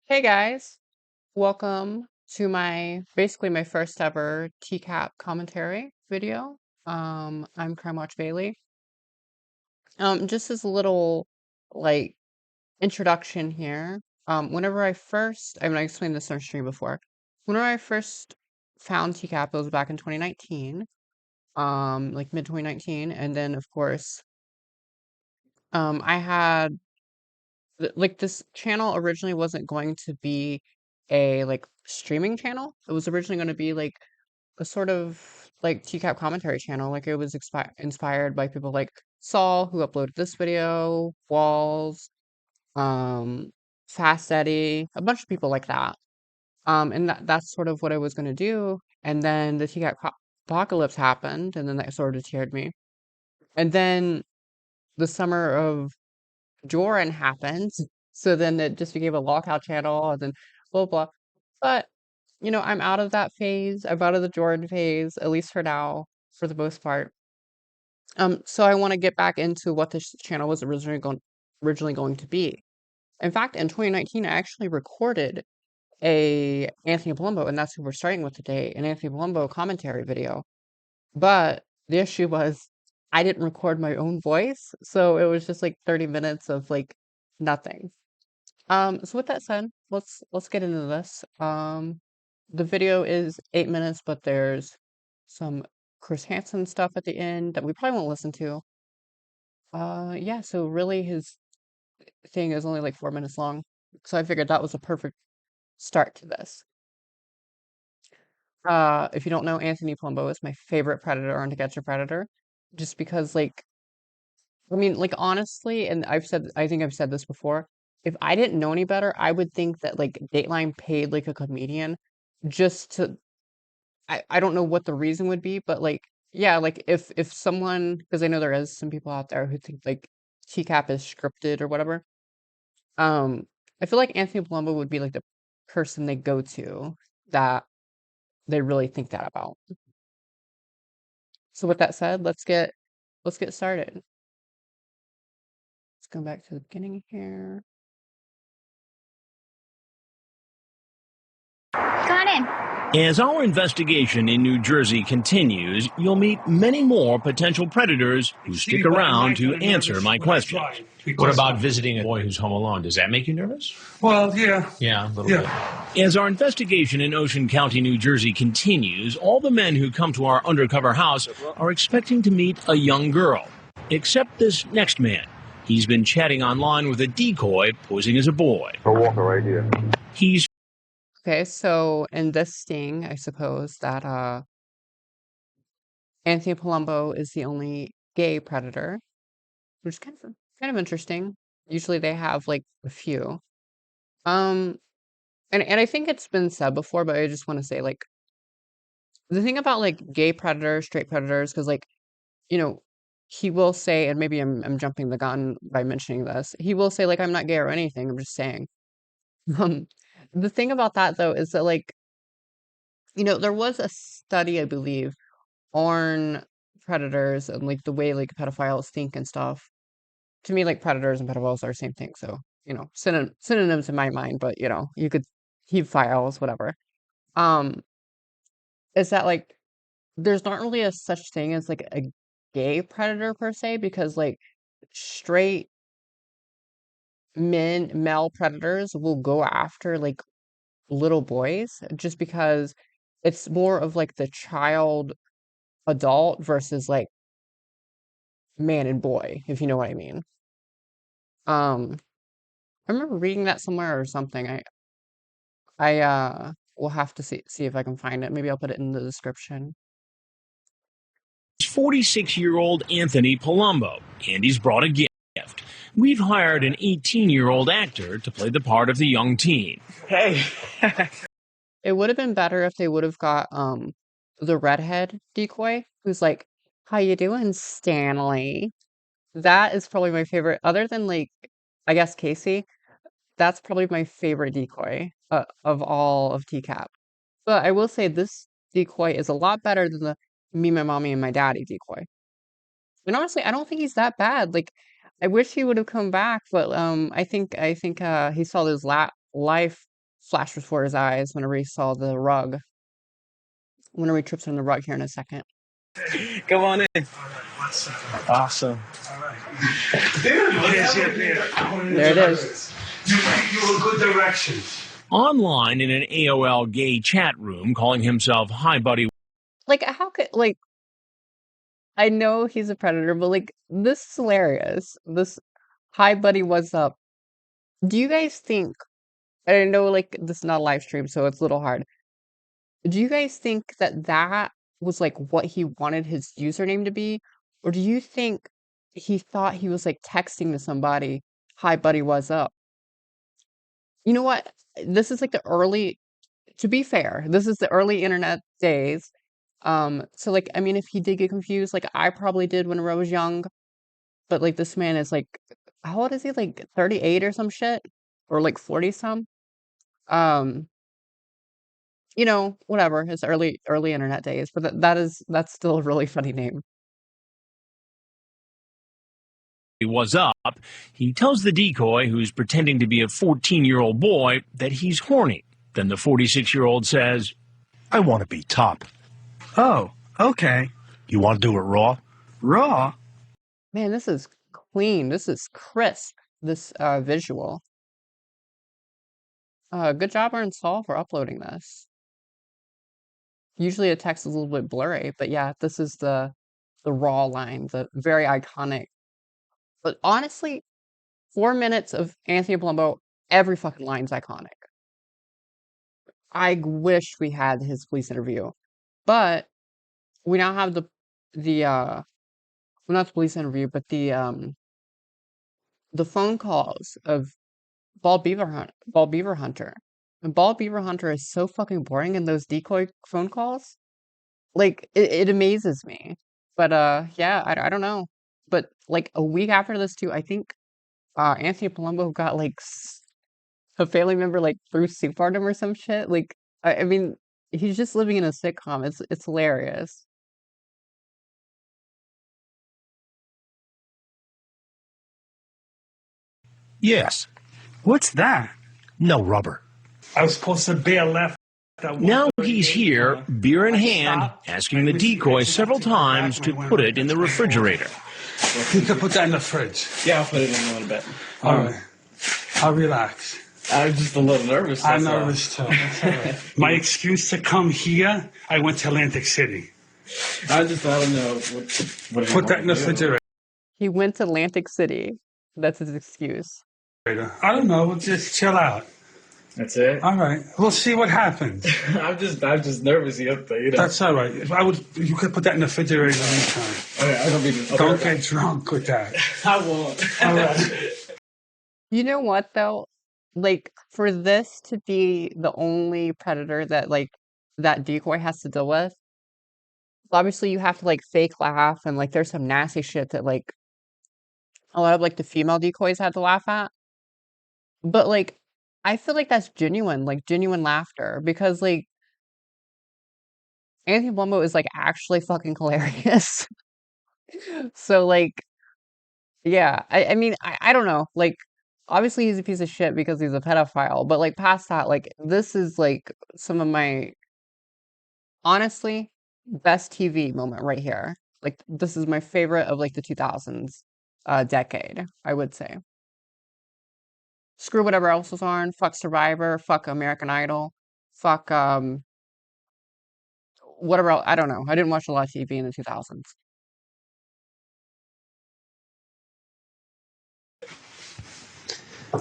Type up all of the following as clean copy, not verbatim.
Hey guys, welcome to basically my first ever TCAP commentary video. I'm Crime Watch Bailey. Just as a little like introduction here. Whenever I explained this on stream before. Whenever I first found TCAP, it was back in 2019, like mid 2019, and then of course, I had like this channel originally wasn't going to be a like streaming channel. It was originally going to be like a sort of like TCAP commentary channel. Like it was inspired by people like Saul, who uploaded this video, Walls, um, Fast Eddie, a bunch of people like that. And that's sort of what I was going to do. And then the apocalypse happened, and then that sort of deterred me. And then the summer of Joran happened, so then it just became a lockout channel, and then blah blah. But I'm out of that phase. I'm out of the Jordan phase, at least for now, for the most part. So I want to get back into what this channel was originally going to be. In fact, in 2019, I actually recorded a Anthony Palumbo, and that's who we're starting with today, an Anthony Palumbo commentary video. But the issue was I didn't record my own voice, so it was just like 30 minutes of like nothing. So with that said, let's get into this. The video is 8 minutes, but there's some Chris Hansen stuff at the end that we probably won't listen to. Yeah, so really his thing is only like 4 minutes long. So I figured that was a perfect start to this. If you don't know, Anthony Palumbo is my favorite predator on To Catch a Predator, just because like honestly, and I think I've said this before, if I didn't know any better, I would think that like Dateline paid like a comedian just to I don't know what the reason would be, but like yeah, like if someone, because I know there is some people out there who think like TCAP is scripted or whatever. Um, I feel like Anthony Palumbo would be like the person they go to that they really think that about. So with that said, let's get started. Let's go back to the beginning here. Got in. As our investigation in New Jersey continues, you'll meet many more potential predators who stick around to answer my questions. What about visiting a boy who's home alone? Does that make you nervous? Well, yeah. Yeah, a little bit. As our investigation in Ocean County, New Jersey continues, all the men who come to our undercover house are expecting to meet a young girl. Except this next man. He's been chatting online with a decoy posing as a boy. We're walking right here. He's Okay, so in this sting, I suppose that Anthony Palumbo is the only gay predator, which is kind of interesting. Usually they have like a few. Um, and I think it's been said before, but I just want to say like the thing about like gay predators, straight predators, because like you know he will say, and maybe I'm jumping the gun by mentioning this. He will say like I'm not gay or anything. I'm just saying. Um, the thing about that though is that like there was a study, I believe, on predators and like the way like pedophiles think and stuff. To me, like predators and pedophiles are the same thing. So, synonyms in my mind, but you could heap files, whatever. Um, is that like there's not really a such thing as like a gay predator per se, because like straight male predators will go after like little boys just because it's more of like the child adult versus like man and boy, if you know what I mean. Um, I remember reading that somewhere or something. I will have to see if I can find it. Maybe I'll put it in the description. 46-year-old Anthony Palumbo, and he's brought a gift. We've hired an 18-year-old actor to play the part of the young teen. Hey. It would have been better if they would have got the redhead decoy who's like, "How you doing, Stanley?" That is probably my favorite, other than like I guess Casey. That's probably my favorite decoy of all of TCAP. But I will say this decoy is a lot better than the me, my mommy, and my daddy decoy. And honestly, I don't think he's that bad. Like, I wish he would have come back, but I think he saw his life flashed before his eyes whenever he saw the rug. Whenever he trips on the rug here in a second. Come on in. Awesome. There it is. You a good direction. Online in an AOL gay chat room, calling himself Hi Buddy. Like, how could, like, I know he's a predator, but, like, this is hilarious. This, hi, buddy, what's up? Do you guys think, I know, like, this is not a live stream, so it's a little hard. Do you guys think that that was, like, what he wanted his username to be? Or do you think he thought he was, like, texting to somebody, hi, buddy, what's up? You know what? This is, like, the early, to be fair, this is the early internet days. So, like, I mean, if he did get confused, like, I probably did whenever I was young, but, like, this man is, like, how old is he? Like, 38 or some shit? Or, like, 40 some? Um, you know, whatever, it's early internet days, but that's still a really funny name. Was up, he tells the decoy, who's pretending to be a 14-year-old boy, that he's horny. Then the 46-year-old says, I want to be top. Oh, okay. You want to do it raw? Raw? Man, this is clean. This is crisp, this visual. Good job, Ern Saul, for uploading this. Usually a text is a little bit blurry, but yeah, this is the raw line, the very iconic. But honestly, 4 minutes of Anthony Palumbo, every fucking line's iconic. I wish we had his police interview, but we now have well, not the police interview, but the phone calls of Bald Beaver Hunter. And Bald Beaver Hunter is so fucking boring in those decoy phone calls. Like, it amazes me. But yeah, I don't know. But like a week after this too, I think Anthony Palumbo got like a family member like threw soup on him or some shit. Like, I mean, he's just living in a sitcom. It's hilarious. Yes. What's that? No rubber. I was supposed to bear left. now he's here, beer in hand, asking the decoy several times to put it in the refrigerator. You can put that in the fridge. Yeah, I'll put it in a little bit. All right. I'll relax. I'm just a little nervous. I'm nervous too. That's all right. My excuse to come here, I went to Atlantic City. I don't know. What Put that in the refrigerator. He went to Atlantic City. That's his excuse. I don't know. We'll just chill out. That's it? All right. We'll see what happens. I'm just nervous. You know. That's all right. You could put that in the refrigerator anytime. Okay, I don't get drunk with that. I won't. All right. You know what though? Like, for this to be the only predator that like that decoy has to deal with, obviously you have to like fake laugh, and like there's some nasty shit that like a lot of like the female decoys had to laugh at. But like I feel like that's genuine, like genuine laughter, because like Anthony Palumbo is like actually fucking hilarious. So like, yeah, I mean, I don't know, like obviously he's a piece of shit because he's a pedophile, but like past that, like this is like some of my honestly best TV moment right here. Like this is my favorite of like the 2000s decade, I would say. Screw whatever else was on. Fuck Survivor. Fuck American Idol. Fuck whatever else. I don't know. I didn't watch a lot of TV in the 2000s.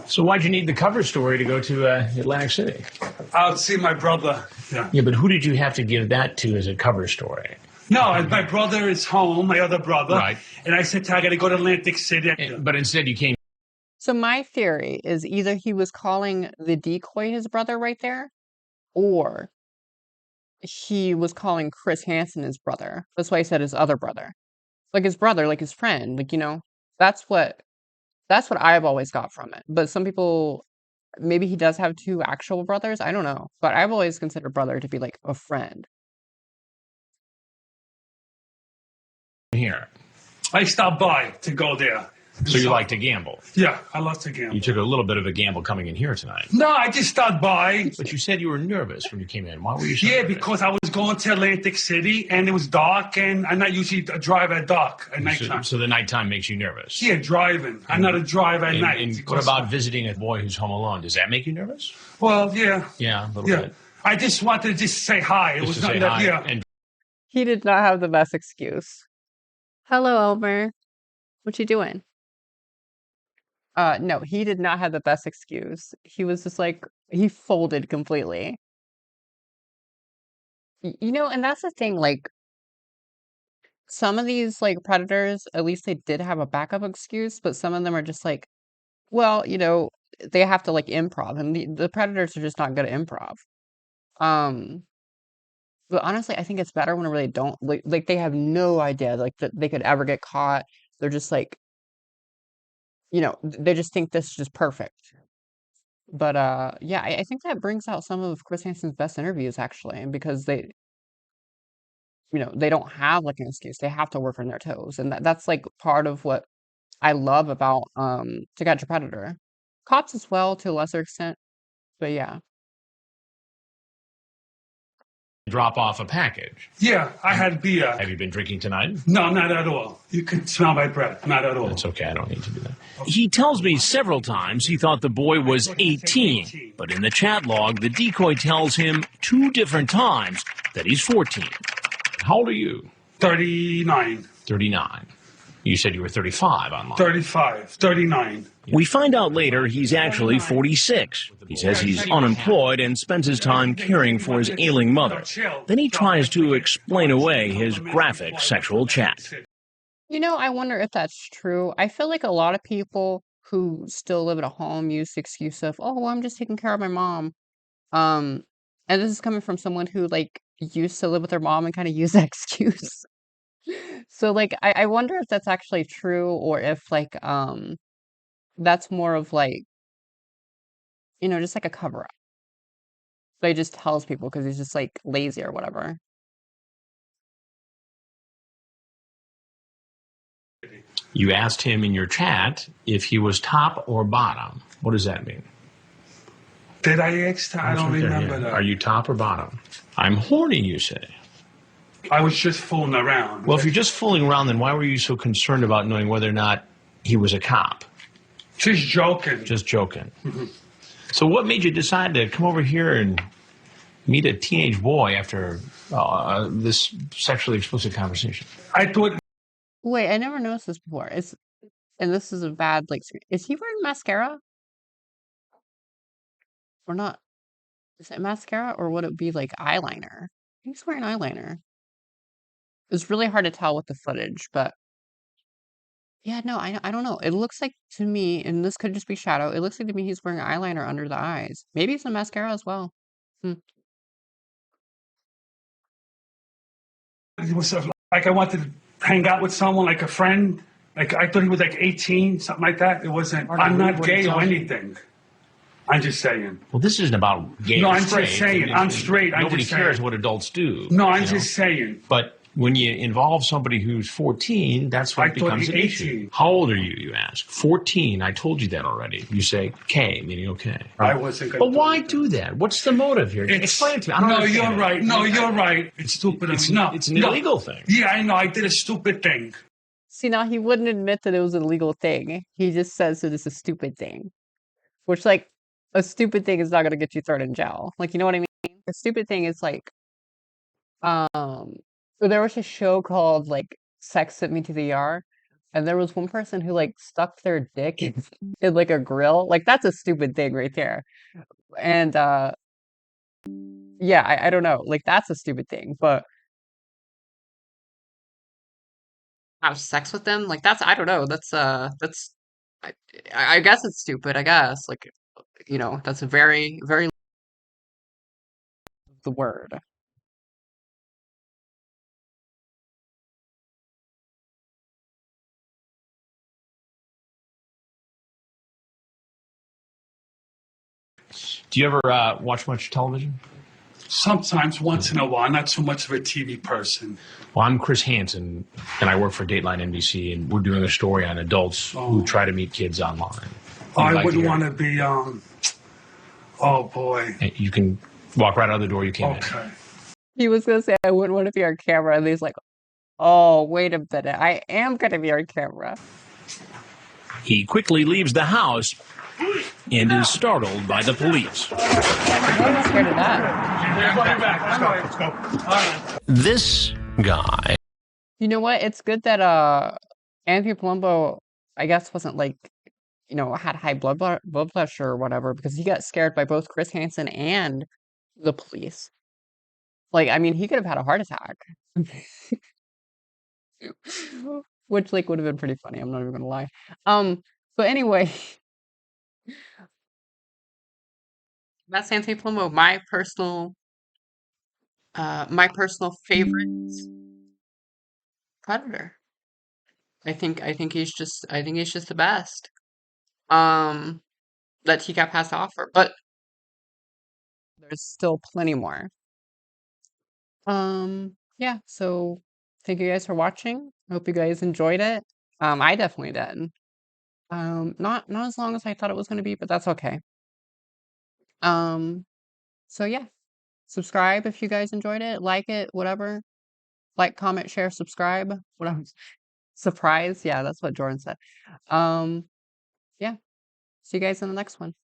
So why'd you need the cover story to go to Atlantic City? I'll see my brother. Yeah, but who did you have to give that to as a cover story? No, my brother is home, my other brother. Right. And I said, I got to go to Atlantic City. But instead you came. So my theory is either he was calling the decoy his brother right there, or he was calling Chris Hansen his brother. That's why he said his other brother. Like his brother, like his friend. Like, you know, that's what I've always got from it. But some people, maybe he does have two actual brothers. I don't know. But I've always considered brother to be like a friend. Here. I stopped by to go there. So you like to gamble? Yeah, I love to gamble. You took a little bit of a gamble coming in here tonight. No, I just stopped by. But you said you were nervous when you came in. Why were you so Yeah, nervous? because I was going to Atlantic City and it was dark, and I'm not usually a driver at dark at nighttime. So the nighttime makes you nervous? Yeah, driving. I'm not a driver at night. And what about visiting a boy who's home alone? Does that make you nervous? Well, yeah. Yeah, a little Yeah. bit. I just wanted to just say hi. It Just was to not say that, hi. yeah. And He did not have the best excuse. Hello, Elmer. What you doing? No, he did not have the best excuse. He was just like, he folded completely. You know, and that's the thing, like, some of these, like, predators, at least they did have a backup excuse, but some of them are just like, well, you know, they have to, like, improv, and the predators are just not good at improv. Um, but honestly, I think it's better when they don't, like, they have no idea, like, that they could ever get caught. They're just like, you know, they just think this is just perfect. But yeah, I think that brings out some of Chris Hansen's best interviews actually, and because they, you know, they don't have like an excuse. They have to work on their toes, and that's like part of what I love about To Catch a Predator. Cops as well to a lesser extent, but yeah. drop off a package. Yeah, I had beer. Have you been drinking tonight? No, not at all. You can smell my breath. Not at all. That's okay. I don't need to do that. He tells me several times he thought the boy was 18, but in the chat log, the decoy tells him 2 different times that he's 14. How old are you? 39, 39. You said you were 35 online. 35, 39. We find out later he's actually 46. He says he's unemployed and spends his time caring for his ailing mother. Then he tries to explain away his graphic sexual chat. You know, I wonder if that's true. I feel like a lot of people who still live at a home use the excuse of, oh, well, I'm just taking care of my mom. And this is coming from someone who like used to live with their mom and kind of use that excuse. So like I wonder if that's actually true or if like that's more of like, you know, just like a cover up. So he just tells people because he's just like lazy or whatever. You asked him in your chat if he was top or bottom. What does that mean? Did I ask that? I don't Right there, remember yeah. that. Are you top or bottom? I'm horny, you say. I was just fooling around. Well, if you're just fooling around, then why were you so concerned about knowing whether or not he was a cop? Just joking. Just joking. So what made you decide to come over here and meet a teenage boy after this sexually explicit conversation? I thought Wait, I never noticed this before. And this is a bad like is he wearing mascara? Or not? Is it mascara or would it be like eyeliner? He's wearing eyeliner. It's really hard to tell with the footage, but yeah, no, I don't know. It looks like to me, and this could just be shadow, it looks like to me he's wearing eyeliner under the eyes. Maybe some mascara as well. Hmm. it was like I wanted to hang out with someone, like a friend. Like I thought he was like 18, something like that. It wasn't. I'm not gay or anything. I'm just saying. Well, this isn't about gay No, or I'm just straight. saying. I'm straight. I'm Nobody just cares saying. what adults do. No, I'm you know? just saying. But when you involve somebody who's 14, that's when I it thought becomes he an 18. issue. How old are you, you ask? 14. I told you that already. You say K, meaning okay. I wasn't gonna But do why it. do that? What's the motive here? Explain it to me. I don't No, understand you're it. right. No, you're right. It's stupid. It's no, an illegal thing. Yeah, I know. I did a stupid thing. See, now he wouldn't admit that it was an illegal thing. He just says that it's a stupid thing. Which, like, a stupid thing is not going to get you thrown in jail. Like, you know what I mean? A stupid thing is like, so there was a show called, like, Sex Sent Me to the ER, and there was one person who, like, stuck their dick in like, a grill. Like, that's a stupid thing right there. And, yeah, I don't know. Like, that's a stupid thing, but have sex with them? Like, that's, I don't know. I, I guess it's stupid, I guess. Like, you know, that's a very, very the word. Do you ever watch much television? Sometimes, once in a while, not so much of a TV person. Well, I'm Chris Hansen, and I work for Dateline NBC, and we're doing a story on adults who try to meet kids online. I wouldn't want to be, oh boy. You can walk right out the door you came in. Okay. He was gonna say I wouldn't want to be on camera, and he's like, "Oh, wait a minute, I am gonna be on camera." He quickly leaves the house and is startled by the police. I'm scared of that. Let's go. All right. This guy You know what? It's good that Anthony Palumbo, I guess, wasn't like, had high blood pressure or whatever, because he got scared by both Chris Hansen and the police. Like, I mean, he could have had a heart attack. Which like would have been pretty funny, I'm not even gonna lie. But anyway, that's Anthony Palumbo, my personal favorite predator. I think he's just the best. That TCAP has to offer, but there's still plenty more. Yeah, so thank you guys for watching. I hope you guys enjoyed it. I definitely did. Not as long as I thought it was gonna be, but that's okay. So yeah, subscribe if you guys enjoyed it, like it, whatever. Like, comment, share, subscribe, whatever. Surprise, yeah, that's what Jordan said. Yeah, see you guys in the next one.